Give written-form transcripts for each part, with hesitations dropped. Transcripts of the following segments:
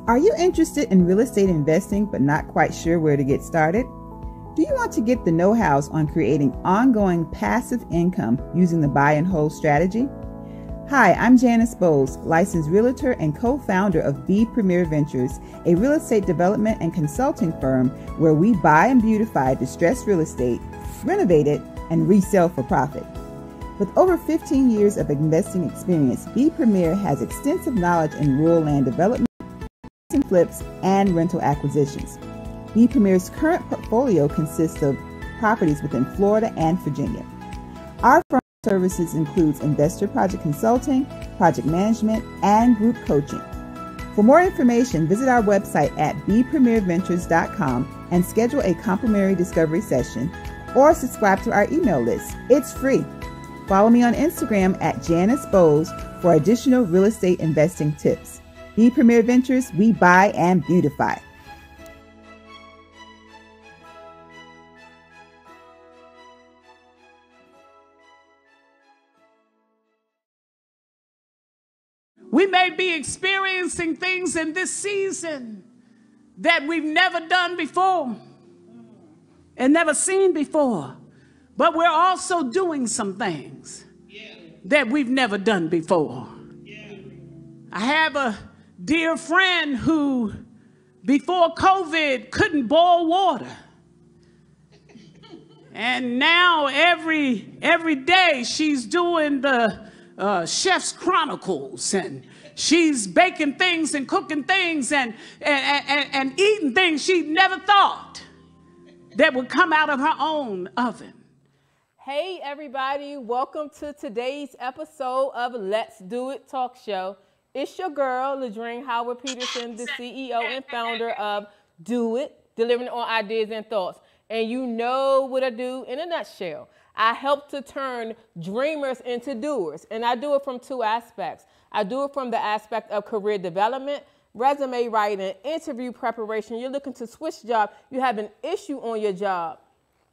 Are you interested in real estate investing but not quite sure where to get started? Do you want to get the know-hows on creating ongoing passive income using the buy and hold strategy? Hi, I'm Janice Bowles, licensed realtor and co-founder of B Premier Ventures, a real estate development and consulting firm where we buy and beautify distressed real estate, renovate it, and resell for profit. With over 15 years of investing experience, B Premier has extensive knowledge in rural land development, flips, and rental acquisitions. B Premier's current portfolio consists of properties within Florida and Virginia. Our firm services includes investor project consulting, project management, and group coaching. For more information, visit our website at bpremierventures.com and schedule a complimentary discovery session or subscribe to our email list. It's free. Follow me on Instagram at Janice Bowles for additional real estate investing tips. B Premier Ventures, we buy and beautify. We may be experiencing things in this season that we've never done before and never seen before, but we're also doing some things that we've never done before. I have a dear friend who, before COVID, couldn't boil water. And now every day she's doing the Chef's Chronicles, and she's baking things and cooking things and eating things she never thought that would come out of her own oven. Hey everybody, welcome to today's episode of Let's Do It Talk Show. It's your girl, Ladrine Howard Peterson, the CEO and founder of Do It, delivering on ideas and thoughts. And you know what I do in a nutshell. I help to turn dreamers into doers. And I do it from two aspects. I do it from the aspect of career development, resume writing, interview preparation. You're looking to switch jobs. You have an issue on your job.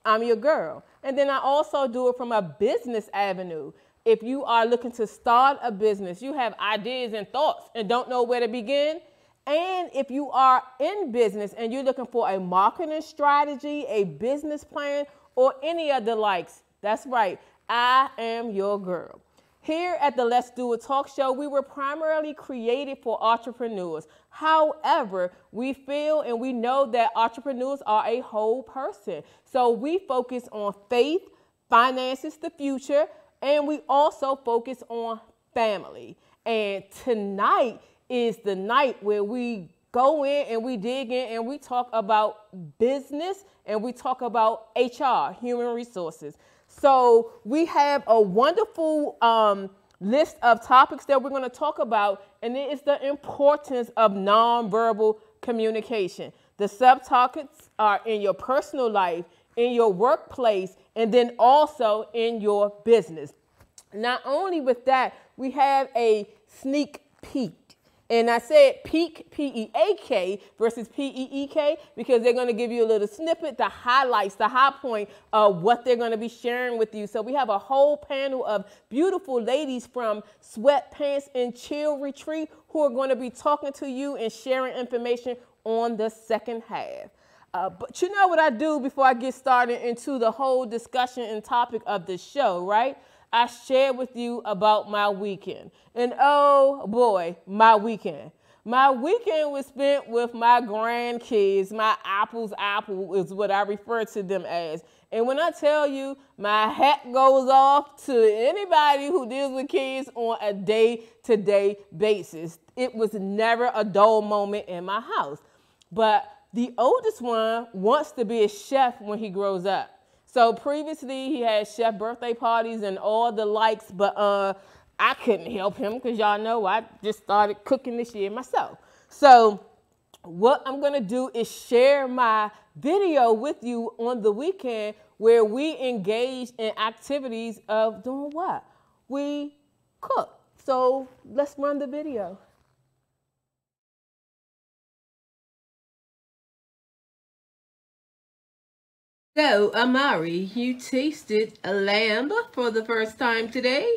I'm your girl. And then I also do it from a business avenue. If you are looking to start a business, you have ideas and thoughts and don't know where to begin. And if you are in business and you're looking for a marketing strategy, a business plan, or any of the likes, that's right, I am your girl. Here at the Let's Do It Talk Show, we were primarily created for entrepreneurs. However, we feel and we know that entrepreneurs are a whole person. So we focus on faith, finances, the future, and we also focus on family. And tonight is the night where we go in and we dig in and we talk about business and we talk about HR, human resources. So we have a wonderful list of topics that we're going to talk about, and it is the importance of nonverbal communication. The subtopics are in your personal life, in your workplace, and then also in your business. Not only with that, we have a sneak peek. And I said peek, P-E-A-K versus P-E-E-K because they're going to give you a little snippet, the highlights, the high point of what they're going to be sharing with you. So we have a whole panel of beautiful ladies from Sweatpants and Chill Retreat who are going to be talking to you and sharing information on the second half. But you know what I do before I get started into the whole discussion and topic of the show, right? I shared with you about my weekend. And oh boy, my weekend. My weekend was spent with my grandkids. My apple's apple is what I refer to them as. And when I tell you, my hat goes off to anybody who deals with kids on a day-to-day basis. It was never a dull moment in my house. But the oldest one wants to be a chef when he grows up. So previously he had chef birthday parties and all the likes, but I couldn't help him because y'all know I just started cooking this year myself. So what I'm going to do is share my video with you on the weekend where we engage in activities of doing what? We cook. So let's run the video. So, Amari, you tasted a lamb for the first time today.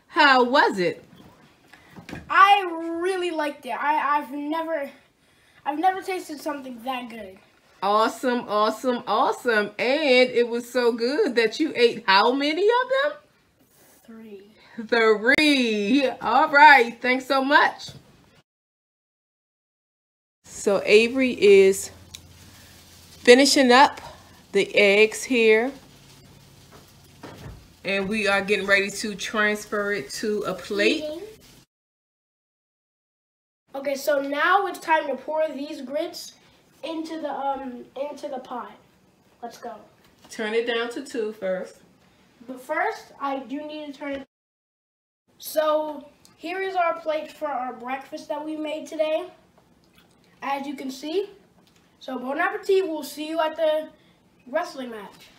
How was it? I really liked it. I've never I've never tasted something that good. Awesome, awesome, awesome. And it was so good that you ate how many of them? 3. 3. All right. Thanks so much. So Avery is finishing up the eggs here. And we are getting ready to transfer it to a plate. Okay, so now it's time to pour these grits into the pot. Let's go. Turn it down to 2 first. But first, I do need to turn it. So here is our plate for our breakfast that we made today. As you can see. So bon appetit. We'll see you at the wrestling match.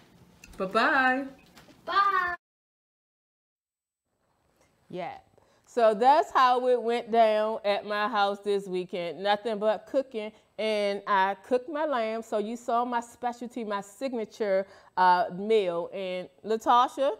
Bye-bye. Bye. Yeah. So that's how it went down at my house this weekend. Nothing but cooking. And I cooked my lamb. So you saw my specialty, my signature meal. And Latasha,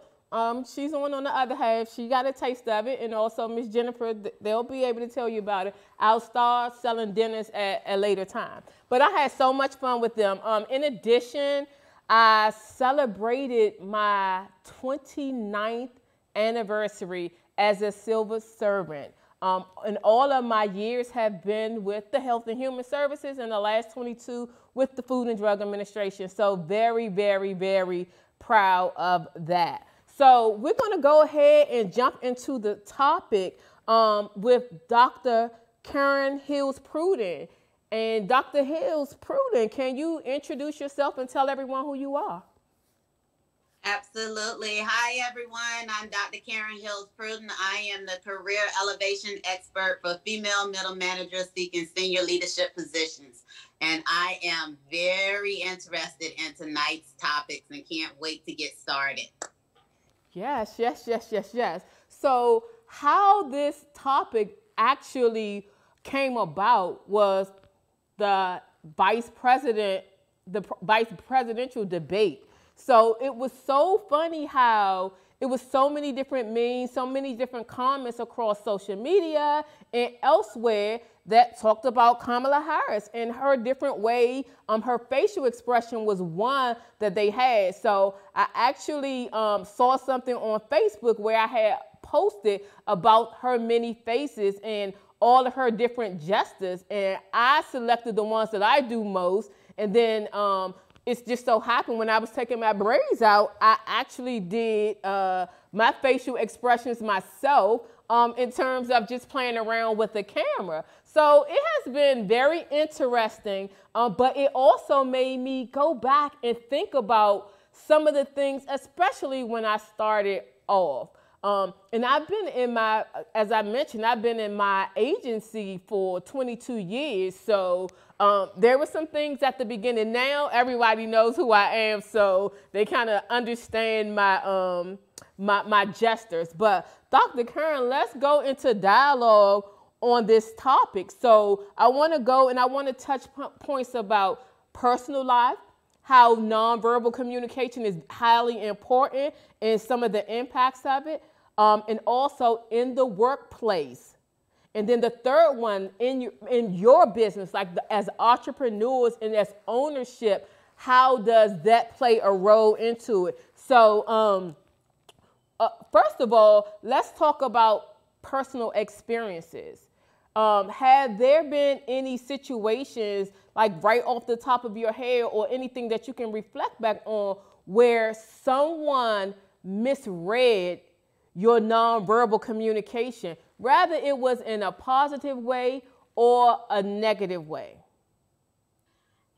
she's on the other half. She got a taste of it. And also Miss Jennifer, they'll be able to tell you about it. I'll start selling dinners at a later time. But I had so much fun with them. In addition, I celebrated my 29th anniversary as a civil servant. And all of my years have been with the Health and Human Services, and the last 22 with the Food and Drug Administration. So very, very, very proud of that. So we're going to go ahead and jump into the topic with Dr. Karen Hills-Pruden. And Dr. Hills-Pruden, can you introduce yourself and tell everyone who you are? Absolutely. Hi, everyone. I'm Dr. Karen Hills-Pruden. I am the career elevation expert for female middle managers seeking senior leadership positions. And I am very interested in tonight's topics and can't wait to get started. Yes, yes, yes, yes, yes. So how this topic actually came about was the vice presidential debate. So it was so funny how it was so many different memes, so many different comments across social media and elsewhere that talked about Kamala Harris and her different way. Her facial expression was one that they had. So I actually saw something on Facebook where I had posted about her many faces and all of her different gestures. And I selected the ones that I do most. And then it's just so happened when I was taking my braids out, I actually did my facial expressions myself in terms of just playing around with the camera. So it has been very interesting, but it also made me go back and think about some of the things, especially when I started off. And I've been as I mentioned, I've been in my agency for 22 years. So there were some things at the beginning. Now everybody knows who I am, so they kind of understand my, my gestures. But Dr. Karen, let's go into dialogue on this topic. So I want to go and I want to touch points about personal life, how nonverbal communication is highly important and some of the impacts of it, and also in the workplace. And then the third one, in your business, like as entrepreneurs and as ownership, how does that play a role into it? So first of all, let's talk about personal experiences. Have there been any situations, like right off the top of your head or anything that you can reflect back on where someone misread your nonverbal communication, whether it was in a positive way or a negative way?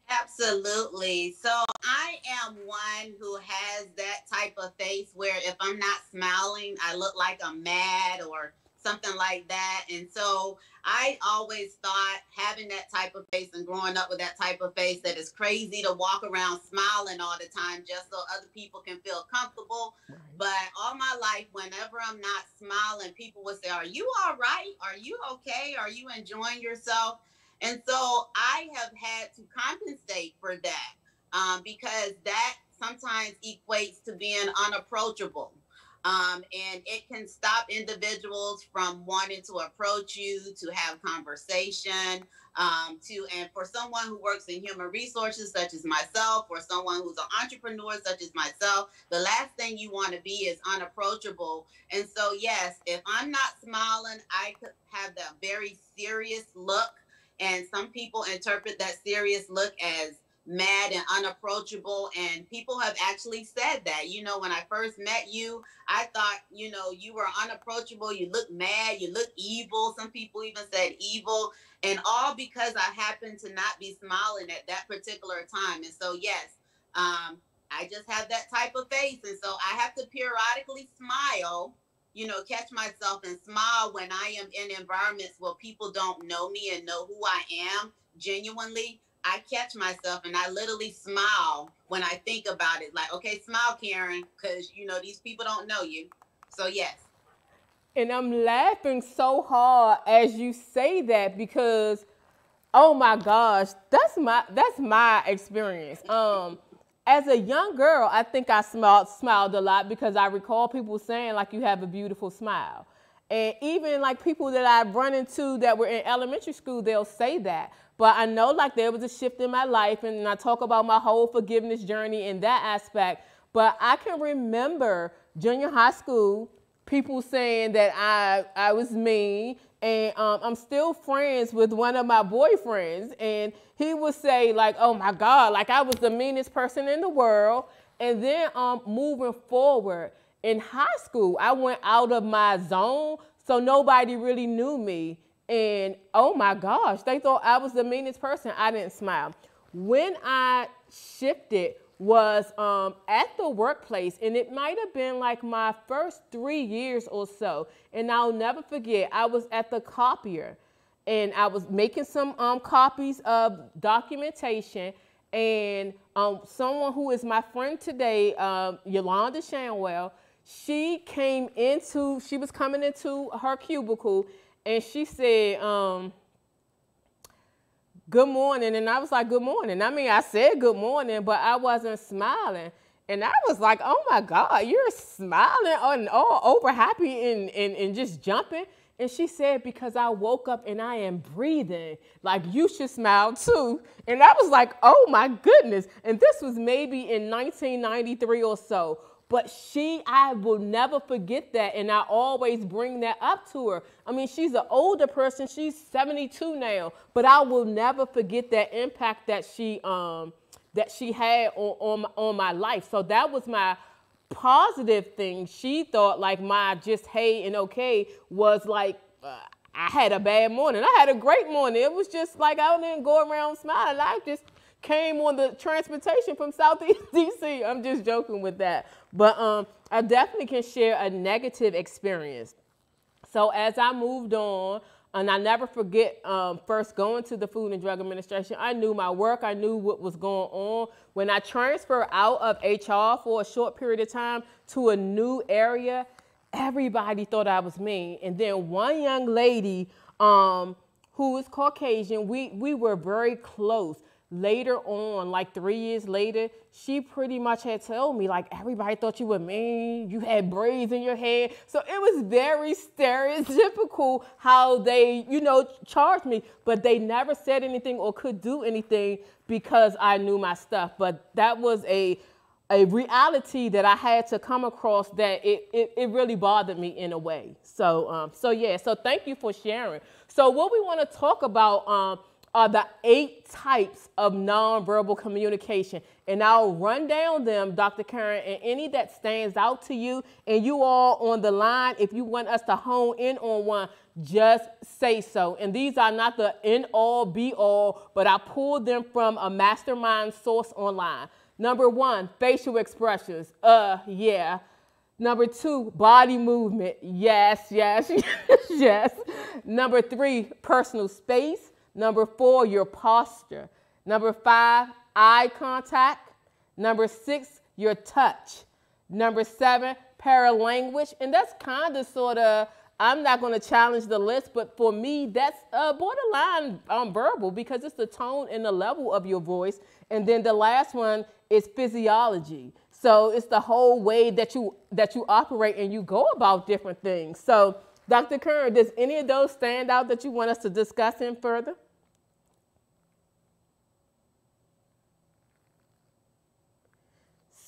Absolutely. So I am one who has that type of face where if I'm not smiling, I look like I'm mad or something like that. And so I always thought having that type of face and growing up with that type of face that it's crazy to walk around smiling all the time just so other people can feel comfortable. Right. But all my life, whenever I'm not smiling, people would say, "Are you all right? Are you okay? Are you enjoying yourself?" And so I have had to compensate for that because that sometimes equates to being unapproachable. And it can stop individuals from wanting to approach you, to have conversation. And for someone who works in human resources, such as myself, or someone who's an entrepreneur, such as myself, the last thing you want to be is unapproachable. And so, yes, if I'm not smiling, I could have that very serious look. And some people interpret that serious look as mad and unapproachable. And people have actually said that, you know, when I first met you, I thought, you know, you were unapproachable. You look mad. You look evil. Some people even said evil. And all because I happened to not be smiling at that particular time. And so, yes, I just have that type of face. And so I have to periodically smile, you know, catch myself and smile when I am in environments where people don't know me and know who I am genuinely. I catch myself and I literally smile when I think about it. Like, okay, smile, Karen, because, you know, these people don't know you. So, yes. And I'm laughing so hard as you say that because, oh my gosh, that's my experience. As a young girl, I think I smiled a lot because I recall people saying like you have a beautiful smile. And even like people that I've run into that were in elementary school, they'll say that. But I know like there was a shift in my life, and I talk about my whole forgiveness journey in that aspect. But I can remember junior high school, people saying that I was mean, and I'm still friends with one of my boyfriends, and he would say like, oh my God, like I was the meanest person in the world. And then moving forward in high school, I went out of my zone, so nobody really knew me. And oh my gosh, they thought I was the meanest person. I didn't smile. When I shifted was at the workplace, and it might have been like my first 3 years or so. And I'll never forget, I was at the copier, and I was making some copies of documentation, and someone who is my friend today, Yolanda Shanwell, she was coming into her cubicle, and she said, good morning. And I was like, good morning. I mean, I said good morning, but I wasn't smiling. And I was like, oh my God, you're smiling and all over happy and just jumping. And she said, because I woke up and I am breathing, like you should smile too. And I was like, oh my goodness. And this was maybe in 1993 or so. But I will never forget that, and I always bring that up to her. I mean, she's an older person. She's 72 now, but I will never forget that impact that she had on my life. So that was my positive thing. She thought like my just hey and okay was like I had a bad morning. I had a great morning. It was just like I didn't go around smiling. I just came on the transportation from Southeast DC. I'm just joking with that. But I definitely can share a negative experience. So as I moved on, and I never forget first going to the Food and Drug Administration, I knew my work. I knew what was going on. When I transferred out of HR for a short period of time to a new area, everybody thought I was mean. And then one young lady who is Caucasian, we were very close. Later on, like 3 years later, she pretty much had told me, like, everybody thought you were mean, you had braids in your hair. So it was very stereotypical how they, charged me, but they never said anything or could do anything because I knew my stuff. But that was a reality that I had to come across that it really bothered me in a way. So thank you for sharing. So what we want to talk about are the 8 types of nonverbal communication. And I'll run down them, Dr. Karen, and any that stands out to you, and you all on the line, if you want us to hone in on one, just say so. And these are not the end-all, be-all, but I pulled them from a mastermind source online. Number 1, facial expressions. Yeah. Number 2, body movement. Yes, yes, yes. Number 3, personal space. Number 4, your posture. Number 5, eye contact. Number 6, your touch. Number 7, paralanguage. And that's kind of sort of, I'm not going to challenge the list, but for me, that's borderline verbal because it's the tone and the level of your voice. And then the last one is physiology. So it's the whole way that you operate and you go about different things. So Dr. Kern, does any of those stand out that you want us to discuss in further?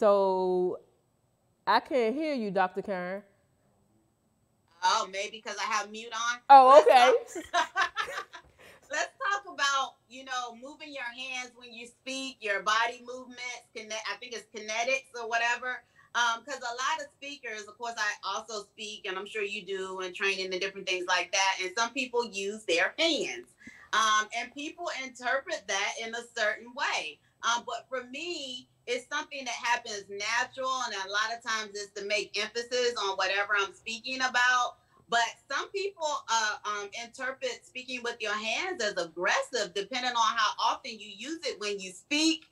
So I can't hear you, Dr. Karen. Oh, maybe because I have mute on. Oh, okay. Let's talk about, moving your hands when you speak, your body movements, I think it's kinetics or whatever. Because a lot of speakers, of course, I also speak, and I'm sure you do, and training and different things like that. And some people use their hands. And people interpret that in a certain way. But for me, it's something that happens natural, and a lot of times it's to make emphasis on whatever I'm speaking about. But some people interpret speaking with your hands as aggressive, depending on how often you use it when you speak.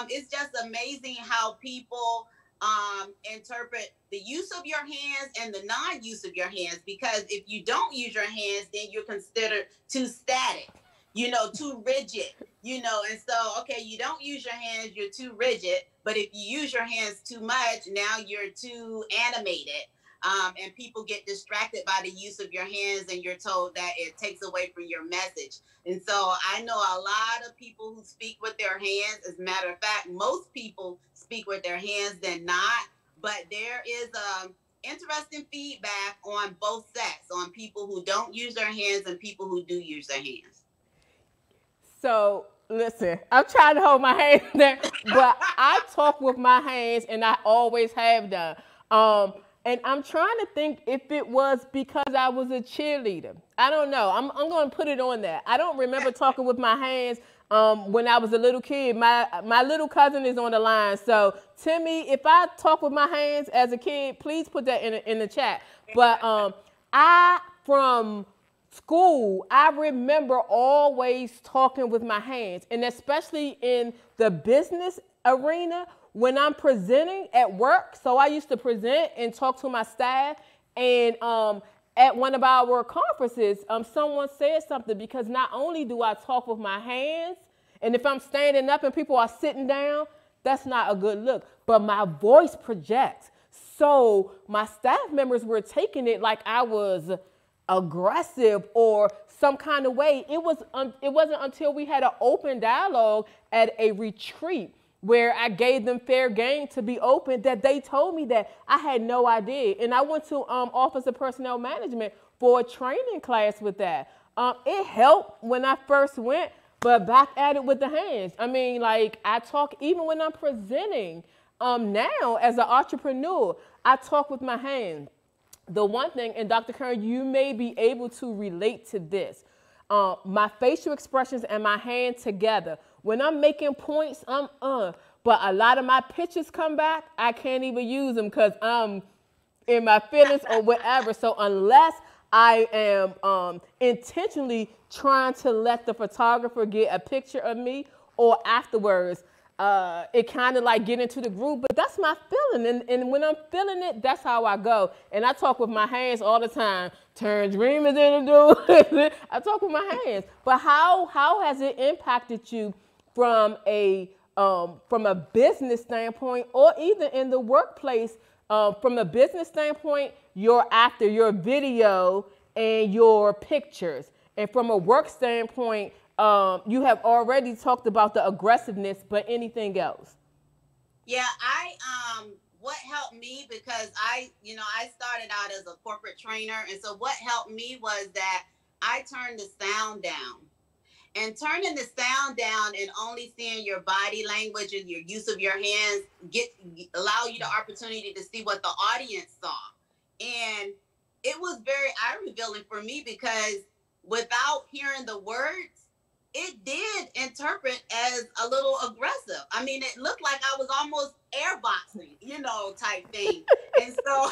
It's just amazing how people interpret the use of your hands and the non-use of your hands. Because if you don't use your hands, then you're considered too static, too rigid, and so, okay, you don't use your hands, you're too rigid. But if you use your hands too much, now you're too animated. And people get distracted by the use of your hands, and you're told that it takes away from your message. And so I know a lot of people who speak with their hands. As a matter of fact, most people speak with their hands than not. But there is interesting feedback on both sets, on people who don't use their hands and people who do use their hands. So listen, I'm trying to hold my hands there, but I talk with my hands, and I always have done. And I'm trying to think if it was because I was a cheerleader. I don't know. I'm going to put it on that. I don't remember talking with my hands when I was a little kid. My little cousin is on the line. So, Timmy, if I talk with my hands as a kid, please put that in the chat. But from school, I remember always talking with my hands, and especially in the business arena, when I'm presenting at work. So I used to present and talk to my staff, and at one of our conferences, someone said something, because not only do I talk with my hands, and if I'm standing up and people are sitting down, that's not a good look, but my voice projects. So my staff members were taking it like I was aggressive or some kind of way. It wasn't until we had an open dialogue at a retreat where I gave them fair game to be open that they told me that. I had no idea. And I went to Office of Personnel Management for a training class with that. It helped when I first went, but back at it with the hands. I mean, like, I talk even when I'm presenting. Now, as an entrepreneur, I talk with my hands. The one thing, and Dr. Karen, you may be able to relate to this. My facial expressions and my hand together. When I'm making points, but a lot of my pictures come back, I can't even use them because I'm in my feelings or whatever. So unless I am intentionally trying to let the photographer get a picture of me, or afterwards, it kind of like get into the groove, but that's my feeling. And when I'm feeling it, that's how I go. And I talk with my hands all the time. Turn dreamers into do. I talk with my hands. But how has it impacted you from a business standpoint, or even in the workplace, from a business standpoint, your actor, your video, and your pictures? And from a work standpoint, you have already talked about the aggressiveness, but anything else? Yeah, what helped me, because I started out as a corporate trainer. And so what helped me was that I turned the sound down. And turning the sound down and only seeing your body language and your use of your hands allow you the opportunity to see what the audience saw. And it was very eye-revealing for me, because without hearing the words, it did interpret as a little aggressive. I mean, it looked like I was almost airboxing, type thing. And so,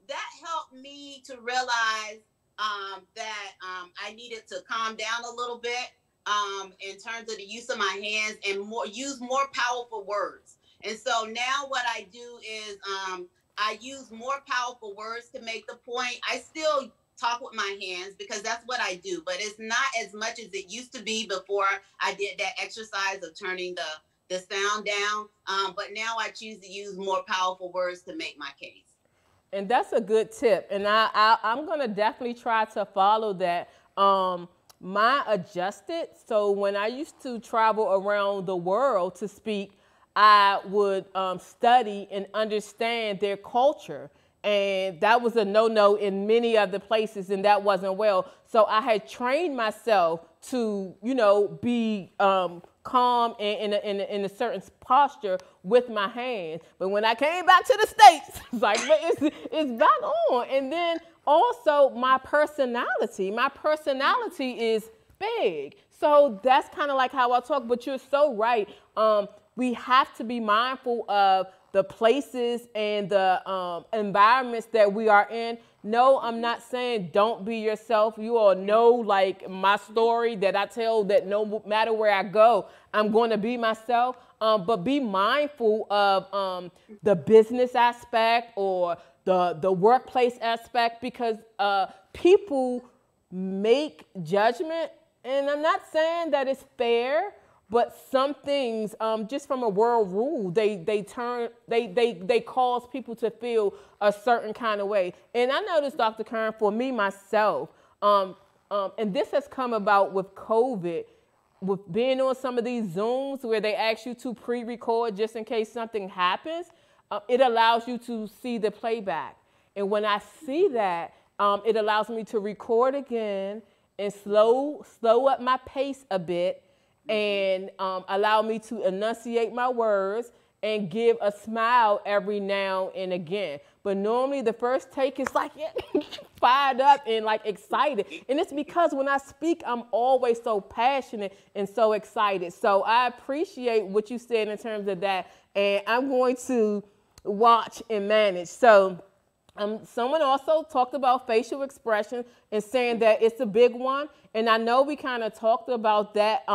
that helped me to realize that I needed to calm down a little bit in terms of the use of my hands, and use more powerful words. And so now what I do is I use more powerful words to make the point. I still talk with my hands because that's what I do, but it's not as much as it used to be before I did that exercise of turning the sound down. But now I choose to use more powerful words to make my case. And that's a good tip. And I'm going to definitely try to follow that. Mine adjusted. So when I used to travel around the world to speak, I would study and understand their culture. And that was a no-no in many other places, and that wasn't well. So I had trained myself to, be calm and in a certain posture with my hands. But when I came back to the States, it's like, it's back on. And then also my personality is big. So that's kind of like how I talk, but you're so right. We have to be mindful of the places and the environments that we are in. No, I'm not saying don't be yourself. You all know, like, my story that I tell, that no matter where I go, I'm going to be myself. But be mindful of the business aspect or the workplace aspect, because people make judgment. And I'm not saying that it's fair, but some things, just from a world rule, they cause people to feel a certain kind of way. And I noticed, Dr. Kern, for me, myself, and this has come about with COVID, with being on some of these Zooms where they ask you to pre-record just in case something happens, it allows you to see the playback. And when I see that, it allows me to record again and slow up my pace a bit, and allow me to enunciate my words and give a smile every now and again. But normally the first take is like fired up and like excited. And it's because when I speak, I'm always so passionate and so excited. So I appreciate what you said in terms of that. And I'm going to watch and manage. So someone also talked about facial expression and saying that it's a big one. And I know we kind of talked about that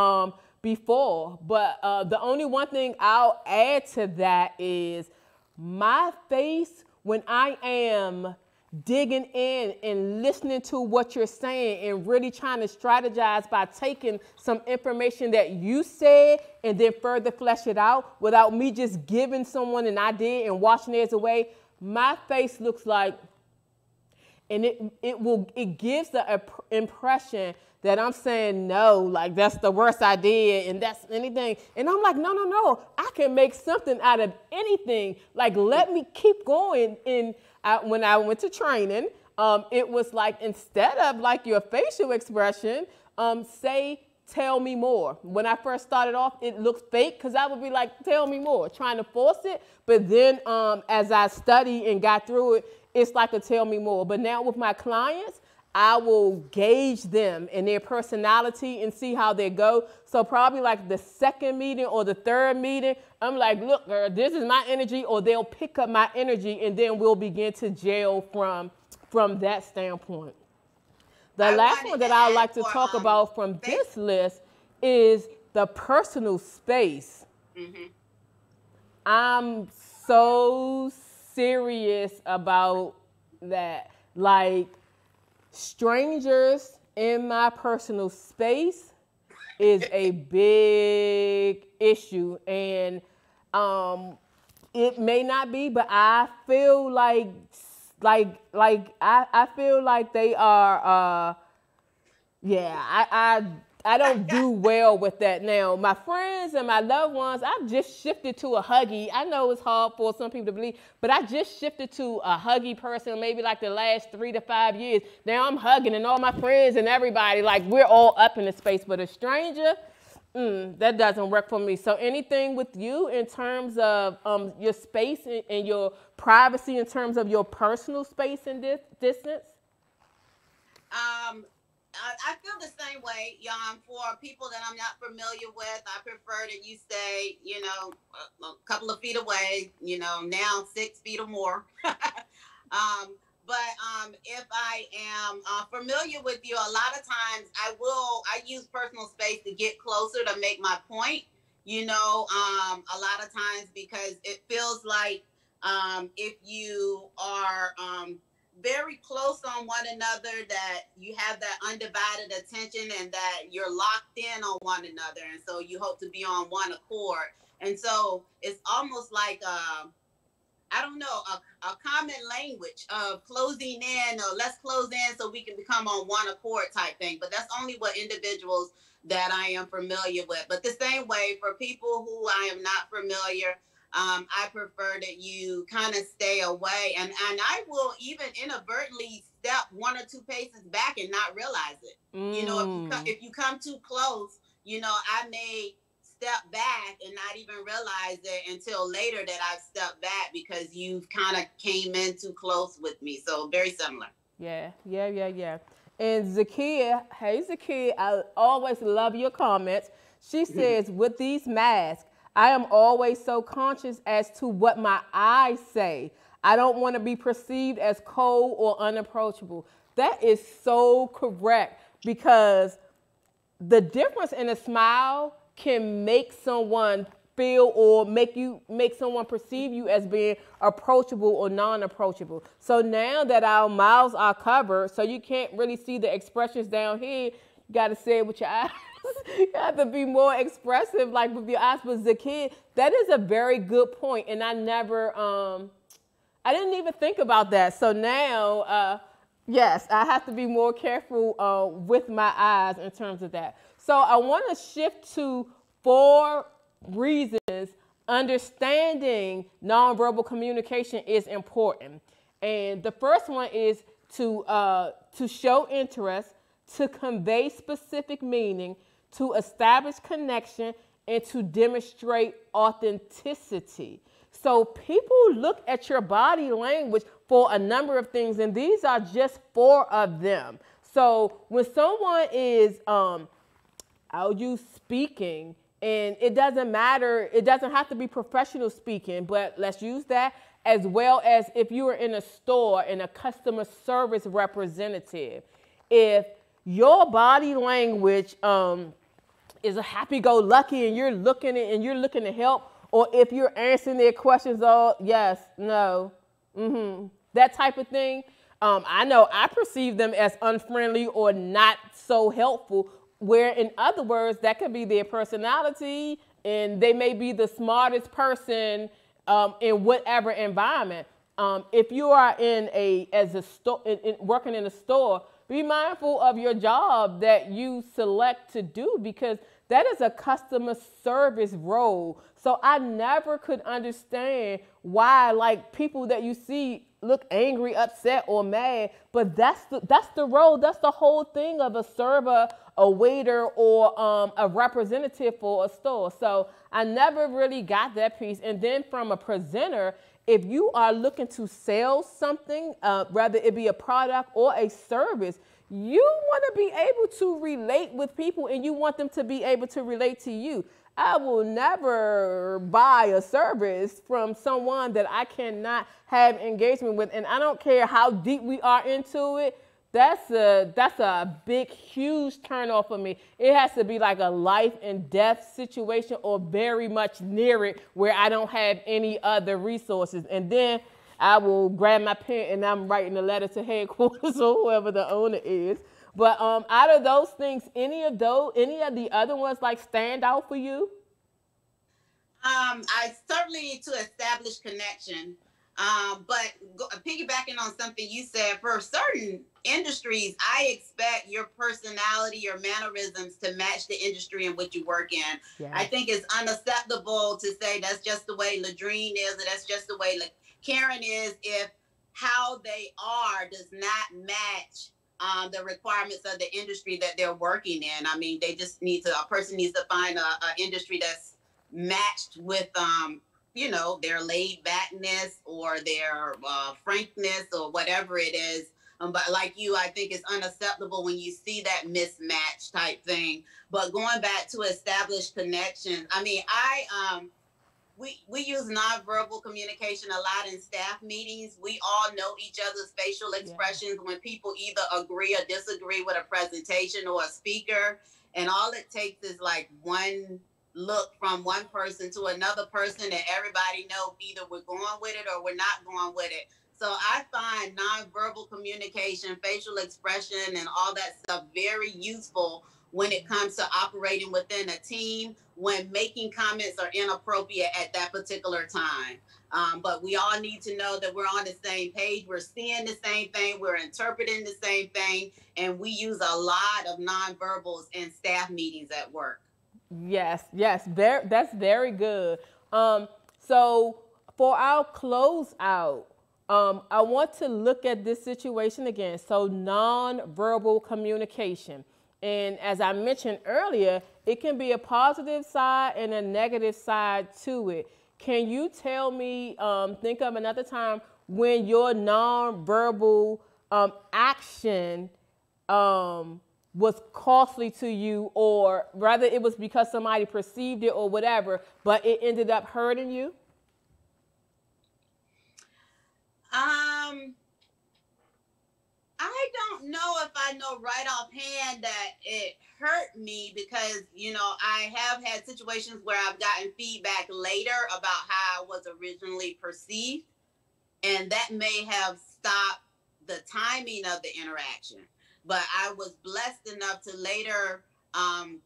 before, but the only one thing I'll add to that is my face when I am digging in and listening to what you're saying and really trying to strategize by taking some information that you said and then further flesh it out without me just giving someone an idea and washing theirs away. My face looks like, and it gives the impression that I'm saying no, like that's the worst idea and that's anything. And I'm like, no, I can make something out of anything. Like, let me keep going. And when I went to training, it was like, instead of like your facial expression, say, tell me more. When I first started off, it looked fake because I would be like, tell me more, trying to force it. But then as I studied and got through it, it's like a tell me more. But now with my clients, I will gauge them and their personality and see how they go. So probably like the second meeting or the third meeting, I'm like, look, girl, this is my energy, or they'll pick up my energy, and then we'll begin to gel from that standpoint. The last one that I would like to talk about from this list is the personal space. Mm-hmm. I'm so serious about that. Like, strangers in my personal space is a big issue. And it may not be, but I feel like I feel like they are, I don't do well with that now. My friends and my loved ones, I've just shifted to a huggy. I know it's hard for some people to believe, but I just shifted to a huggy person maybe like the last 3 to 5 years. Now I'm hugging, and all my friends and everybody, like, we're all up in the space. But a stranger, that doesn't work for me. So anything with you in terms of your space and your privacy, in terms of your personal space and distance? I feel the same way, for people that I'm not familiar with. I prefer that you stay, a couple of feet away, now 6 feet or more. But if I am familiar with you, a lot of times I use personal space to get closer to make my point, a lot of times, because it feels like if you are very close on one another, that you have that undivided attention and that you're locked in on one another. And so you hope to be on one accord. And so it's almost like, a common language of closing in, or let's close in so we can become on one accord type thing. But that's only what individuals that I am familiar with. But the same way for people who I am not familiar, I prefer that you kind of stay away. And I will even inadvertently step 1 or 2 paces back and not realize it. You know, if you come too close, you know, I may step back and not even realize it until later that I've stepped back because you've kind of came in too close with me. So very similar. Yeah. And Zakia, hey Zakia, I always love your comments. She says, with these masks, I am always so conscious as to what my eyes say. I don't want to be perceived as cold or unapproachable. That is so correct, because the difference in a smile can make someone feel or make someone perceive you as being approachable or non-approachable. So now that our mouths are covered, so you can't really see the expressions down here, you got to say it with your eyes. You have to be more expressive, like with your eyes. But Zakia, that is a very good point, and I didn't even think about that. So now, yes, I have to be more careful with my eyes in terms of that. So I want to shift to 4 reasons understanding nonverbal communication is important. And the first one is to show interest, to convey specific meaning, to establish connection, and to demonstrate authenticity. So people look at your body language for a number of things, and these are just 4 of them. So when someone is, I'll use speaking, and it doesn't matter, it doesn't have to be professional speaking, but let's use that, as well as if you are in a store and a customer service representative. If your body language is a happy-go-lucky and you're looking to help, or if you're answering their questions all yes, no, that type of thing, I know I perceive them as unfriendly or not so helpful, where in other words, that could be their personality, and they may be the smartest person in whatever environment. If you are working in a store, be mindful of your job that you select to do, because that is a customer service role. So I never could understand why, like, people that you see look angry, upset, or mad, but that's the role, that's the whole thing of a server, a waiter, or a representative for a store. So I never really got that piece. And then from a presenter, if you are looking to sell something, whether it be a product or a service, you want to be able to relate with people, and you want them to be able to relate to you. I will never buy a service from someone that I cannot have engagement with, and I don't care how deep we are into it. That's a big, huge turn off for me. It has to be like a life and death situation, or very much near it, where I don't have any other resources. And then I will grab my pen and I'm writing a letter to headquarters or whoever the owner is. But out of those things, any of the other ones like stand out for you? I certainly need to establish connection. But piggybacking on something you said, for certain industries, I expect your personality, your mannerisms to match the industry in which you work in. Yeah. I think it's unacceptable to say that's just the way Ladrine is, or that's just the way Karen is, if how they are does not match the requirements of the industry that they're working in. I mean, a person needs to find an industry that's matched with their laid backness or their frankness or whatever it is. But like you, I think it's unacceptable when you see that mismatch type thing. But going back to established connections, I mean, we use nonverbal communication a lot in staff meetings. We all know each other's facial expressions when people either agree or disagree with a presentation or a speaker. And all it takes is like one look from one person to another person, and everybody know either we're going with it or we're not going with it. So I find nonverbal communication, facial expression, and all that stuff very useful when it comes to operating within a team, when making comments are inappropriate at that particular time. But we all need to know that we're on the same page. We're seeing the same thing. We're interpreting the same thing. And we use a lot of nonverbals in staff meetings at work. Yes, yes, that's very good. So for our closeout, I want to look at this situation again. So nonverbal communication. And as I mentioned earlier, it can be a positive side and a negative side to it. Can you tell me, think of another time when your nonverbal action was costly to you, or rather it was because somebody perceived it or whatever, but it ended up hurting you? I don't know if I know right offhand that it hurt me, because, you know, I have had situations where I've gotten feedback later about how I was originally perceived, and that may have stopped the timing of the interaction. But I was blessed enough to later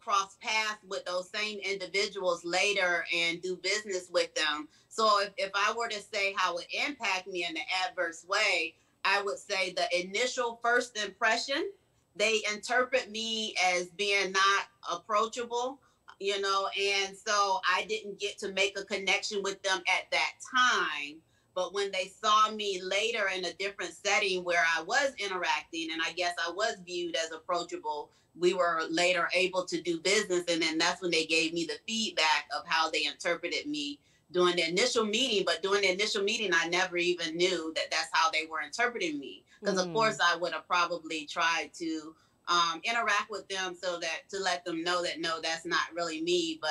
cross paths with those same individuals later and do business with them. So if I were to say how it impacted me in an adverse way, I would say the initial first impression, they interpret me as being not approachable, you know, and so I didn't get to make a connection with them at that time. But when they saw me later in a different setting where I was interacting and I guess I was viewed as approachable, we were later able to do business. And then that's when they gave me the feedback of how they interpreted me during the initial meeting. But during the initial meeting, I never even knew that that's how they were interpreting me. Because of course I would have probably tried to interact with them so that to let them know that, no, that's not really me, but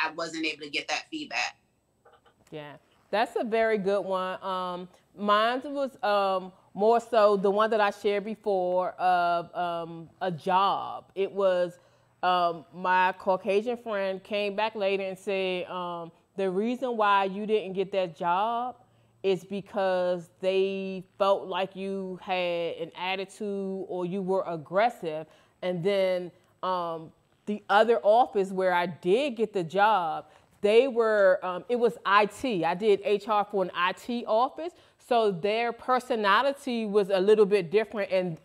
I wasn't able to get that feedback. Yeah. That's a very good one. Mine was more so the one that I shared before of a job. It was my Caucasian friend came back later and said, the reason why you didn't get that job is because they felt like you had an attitude or you were aggressive. And then the other office where I did get the job, they were, it was IT. I did HR for an IT office. So their personality was a little bit different, and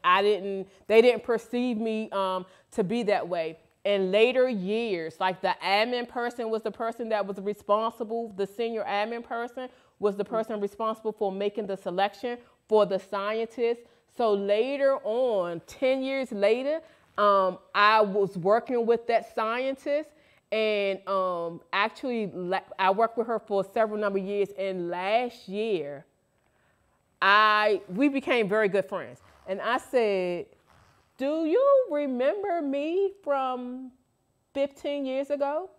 they didn't perceive me to be that way. In later years, like the admin person was the person that was responsible, the senior admin person was the person responsible for making the selection for the scientist. So later on, 10 years later, I was working with that scientist. And actually, I worked with her for several number of years. And last year, we became very good friends. And I said, do you remember me from 15 years ago?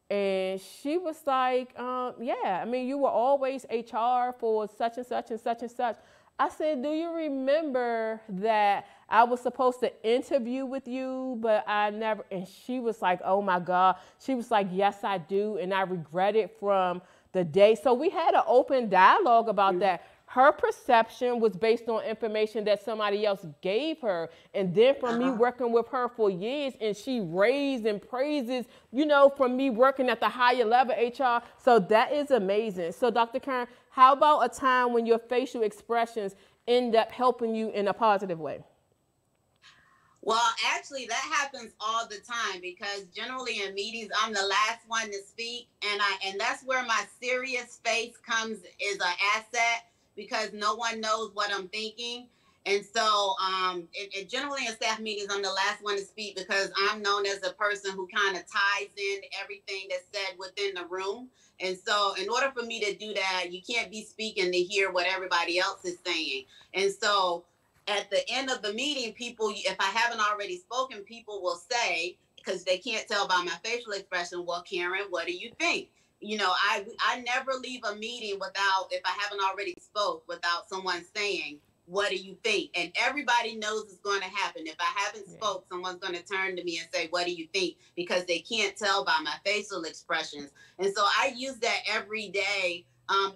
And she was like, yeah, I mean, you were always HR for such and such and such and such. I said, do you remember that I was supposed to interview with you, but I never, and she was like, oh my God. She was like, yes, I do. And I regret it from the day. So we had an open dialogue about that. Her perception was based on information that somebody else gave her. And then from me working with her for years, and she raised and praises, you know, from me working at the higher level HR. So that is amazing. So Dr. Kern, how about a time when your facial expressions end up helping you in a positive way? Well, actually, that happens all the time, because generally in meetings, I'm the last one to speak. And that's where my serious face comes is an asset, because no one knows what I'm thinking. And so generally in staff meetings, I'm the last one to speak, because I'm known as a person who kind of ties in everything that's said within the room. And so in order for me to do that, you can't be speaking to hear what everybody else is saying. And so at the end of the meeting, people, if I haven't already spoken, people will say, because they can't tell by my facial expression, well, Karen, what do you think? You know, I never leave a meeting without, if I haven't already spoke, without someone saying, what do you think? And everybody knows it's going to happen. If I haven't spoke, someone's going to turn to me and say, what do you think? Because they can't tell by my facial expressions. And so I use that every day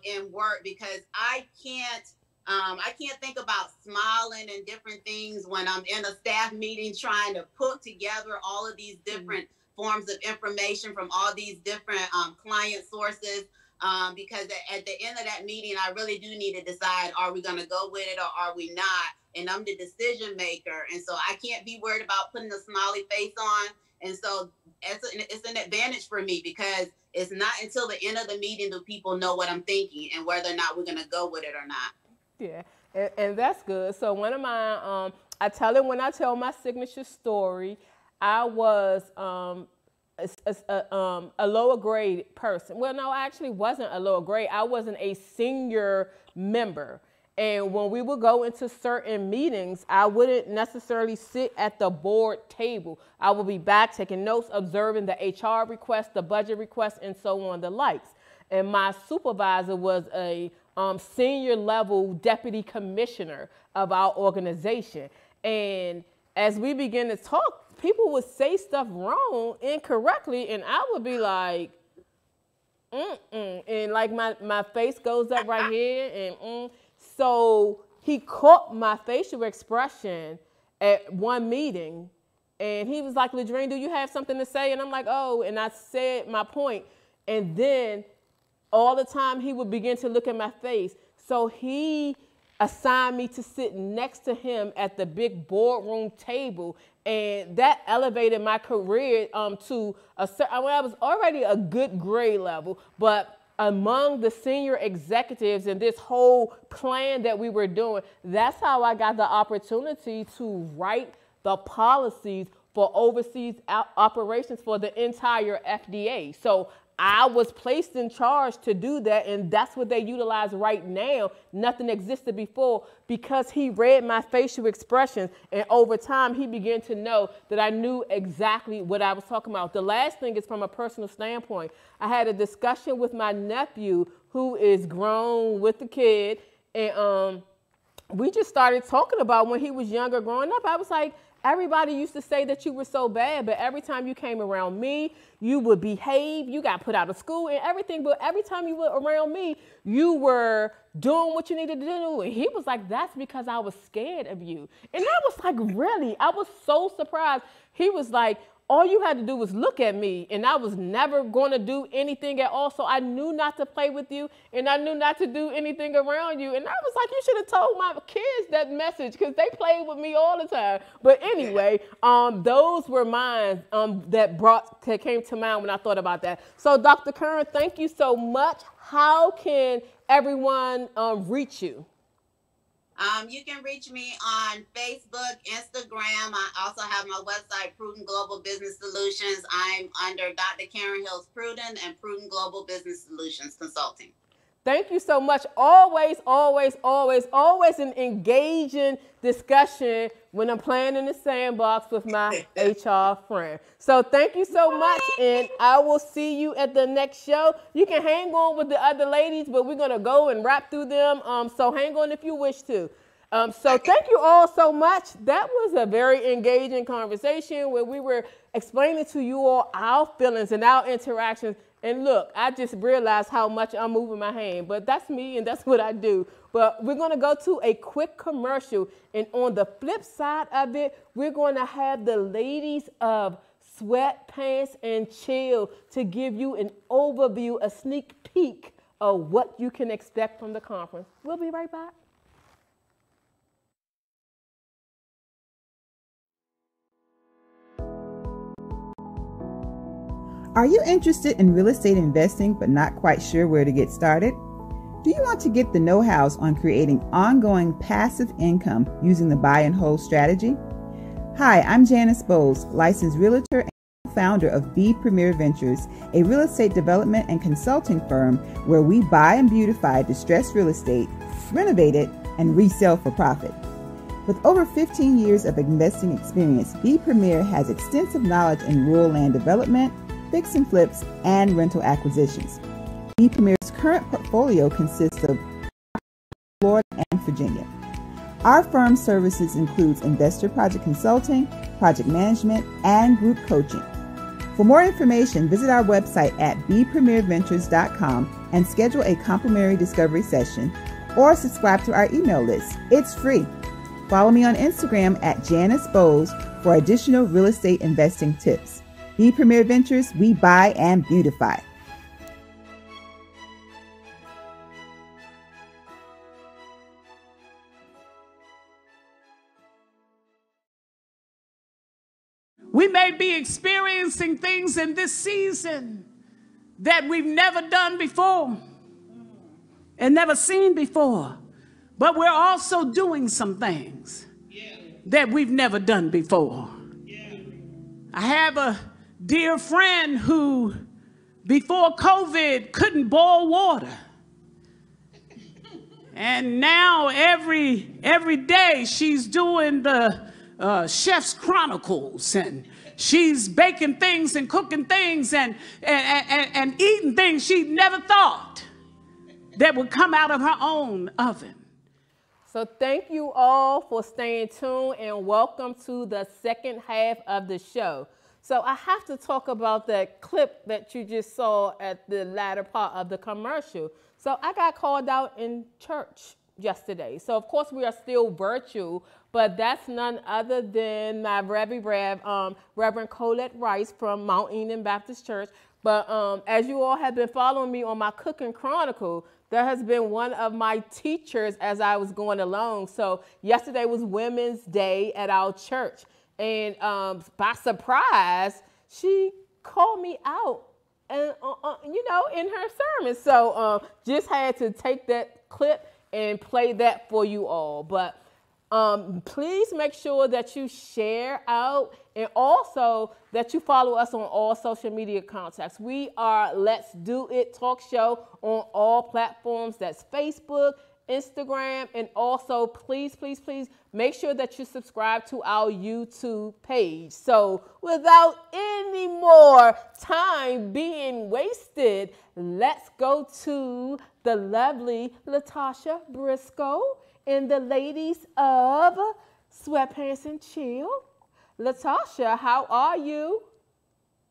in work, because I can't I can't think about smiling and different things when I'm in a staff meeting trying to put together all of these different forms of information from all these different client sources. Because at the end of that meeting, I really do need to decide, are we going to go with it or are we not? And I'm the decision maker. And so I can't be worried about putting a smiley face on. And so it's an advantage for me because it's not until the end of the meeting that people know what I'm thinking and whether or not we're going to go with it or not. Yeah, and that's good. So one of my, I tell it when I tell my signature story, I was a lower grade person. Well, no, I actually wasn't a lower grade. I wasn't a senior member. And when we would go into certain meetings, I wouldn't necessarily sit at the board table. I would be back taking notes, observing the HR requests, the budget requests, and so on the likes. And my supervisor was a senior level deputy commissioner of our organization. And as we began to talk, people would say stuff wrong, incorrectly, and I would be like, and like my face goes up right here, and So he caught my facial expression at one meeting, and he was like, Ladrine, do you have something to say? And I'm like, oh, and I said my point, and then all the time he would begin to look at my face. So he assigned me to sit next to him at the big boardroom table, and that elevated my career to a certain, I was already a good grade level, but among the senior executives and this whole plan that we were doing, that's how I got the opportunity to write the policies for overseas operations for the entire FDA. So I was placed in charge to do that, and that's what they utilize right now. Nothing existed before because he read my facial expressions, and over time he began to know that I knew exactly what I was talking about. The last thing is from a personal standpoint. I had a discussion with my nephew who is grown with the kid, and we just started talking about when he was younger growing up. I was like, everybody used to say that you were so bad, but every time you came around me, you would behave, you got put out of school and everything, but every time you were around me, you were doing what you needed to do. And he was like, that's because I was scared of you. And I was like, really? I was so surprised. He was like, all you had to do was look at me, and I was never going to do anything at all. So I knew not to play with you, and I knew not to do anything around you. And I was like, you should have told my kids that message because they played with me all the time. But anyway, those were mine that came to mind when I thought about that. So Dr. Kern, thank you so much. How can everyone reach you? You can reach me on Facebook, Instagram. I also have my website, Prudent Global Business Solutions. I'm under Dr. Karen Hills Prudent and Prudent Global Business Solutions Consulting. Thank you so much. Always, always, always, always an engaging discussion when I'm playing in the sandbox with my HR friend. So thank you so much, and I will see you at the next show. You can hang on with the other ladies, but we're going to go and wrap through them, so hang on if you wish to. So thank you all so much. That was a very engaging conversation where we were explaining to you all our feelings and our interactions. And look, I just realized how much I'm moving my hand, but that's me and that's what I do. But we're going to go to a quick commercial, and on the flip side of it, we're going to have the ladies of Sweatpants and Chill to give you an overview, a sneak peek of what you can expect from the conference. We'll be right back. Are you interested in real estate investing but not quite sure where to get started? Do you want to get the know-hows on creating ongoing passive income using the buy and hold strategy? Hi, I'm Janice Bowles, licensed realtor and founder of B Premier Ventures, a real estate development and consulting firm where we buy and beautify distressed real estate, renovate it, and resell for profit. With over 15 years of investing experience, B Premier has extensive knowledge in rural land development, fix and flips, and rental acquisitions. B Premier's current portfolio consists of Florida and Virginia. Our firm's services includes investor project consulting, project management, and group coaching. For more information, visit our website at bpremierventures.com and schedule a complimentary discovery session, or subscribe to our email list. It's free. Follow me on Instagram at Janice Bowles for additional real estate investing tips. B Premier Ventures, we buy and beautify. We may be experiencing things in this season that we've never done before and never seen before, but we're also doing some things that we've never done before. I have a dear friend who, before COVID, couldn't boil water. And now every day she's doing the Chef's Chronicles, and she's baking things and cooking things and eating things she never thought that would come out of her own oven. So thank you all for staying tuned, and welcome to the second half of the show. So I have to talk about that clip that you just saw at the latter part of the commercial. So I got called out in church yesterday. So of course we are still virtual, but that's none other than my Reverend Colette Rice from Mount Eden Baptist Church. But as you all have been following me on my Cooking Chronicle, there has been one of my teachers as I was going along. So yesterday was Women's Day at our church. And by surprise, she called me out, and in her sermon. So just had to take that clip and play that for you all. But please make sure that you share out, and also that you follow us on all social media contacts. We are Let's Do It Talk Show on all platforms. That's Facebook, Instagram, and also please make sure that you subscribe to our YouTube page. So without any more time being wasted, let's go to the lovely Latasha Briscoe and the ladies of Sweatpants and Chill. Latasha, how are you?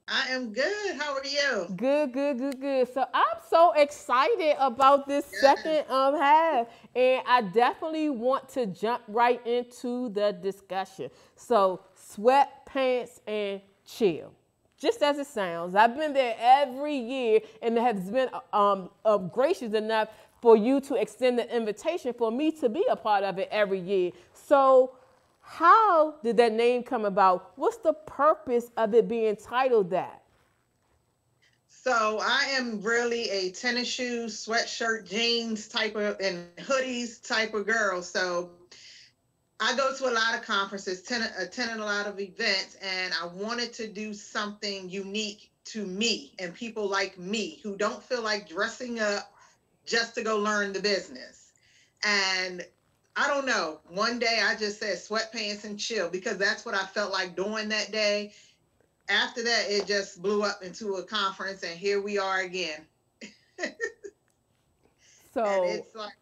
I am good. How are you? Good. So I'm so excited about this second half, and I definitely want to jump right into the discussion. So Sweatpants and Chill, just as it sounds. I've been there every year, and it has been gracious enough for you to extend the invitation for me to be a part of it every year. So how did that name come about? What's the purpose of it being titled that? So I am really a tennis shoes, sweatshirt, jeans type of, and hoodies type of girl. So I go to a lot of conferences, attending a lot of events, and I wanted to do something unique to me and people like me who don't feel like dressing up just to go learn the business. And I don't know, one day I just said sweatpants and chill because that's what I felt like doing that day. After that, it just blew up into a conference, and here we are again. So and it's like,